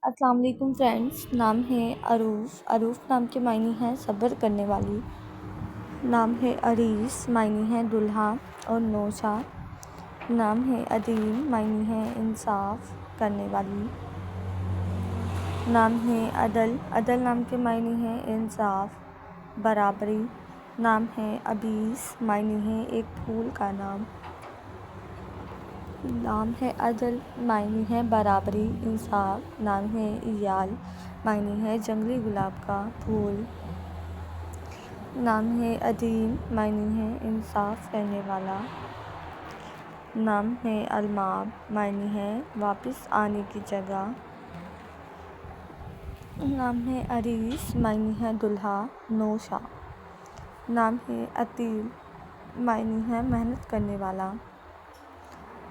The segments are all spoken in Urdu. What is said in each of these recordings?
السلام علیکم فرینڈس، نام ہے عروف۔ عروف نام کے معنی ہے صبر کرنے والی۔ نام ہے عریس، معنی ہے دلہا اور نوشا۔ نام ہے عدیم، معنی ہے انصاف کرنے والی۔ نام ہے عدل، عدل نام کے معنی ہے انصاف، برابری۔ نام ہے عبیس، معنی ہے ایک پھول کا نام۔ نام ہے عدل، معنی ہے برابری، انصاف۔ نام ہے ایال، معنی ہے جنگلی گلاب کا پھول۔ نام ہے عدیم، معنی ہے انصاف کرنے والا۔ نام ہے الماب، معنی ہے واپس آنے کی جگہ۔ نام ہے عریس، معنی ہے دلہا، نوشا۔ نام ہے عتیل، معنی ہے محنت کرنے والا۔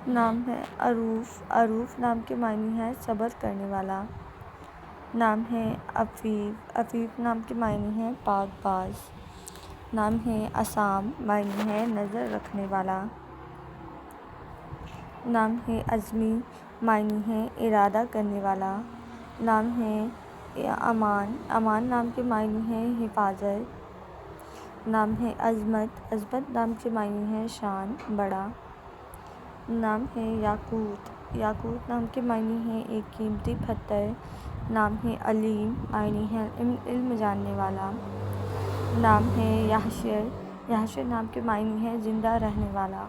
نام ہے عروف، عروف نام کے معنی ہے صبر کرنے والا۔ نام ہے عفیف، عفیف نام کے معنی ہے پاک باز۔ نام ہے عصام، معنی ہے نظر رکھنے والا۔ نام ہے عزمی، معنی ہے ارادہ کرنے والا۔ نام ہے امان، امان نام کے معنی ہے حفاظت۔ نام ہے عظمت، عظمت نام کے معنی ہے شان، بڑا۔ نام ہے یاقوت، یاقوت نام کے معنی ہے ایک قیمتی پتھر۔ نام ہے علیم، معنی ہے علم جاننے والا۔ نام ہے یحشر، یحشر نام کے معنی ہے زندہ رہنے والا۔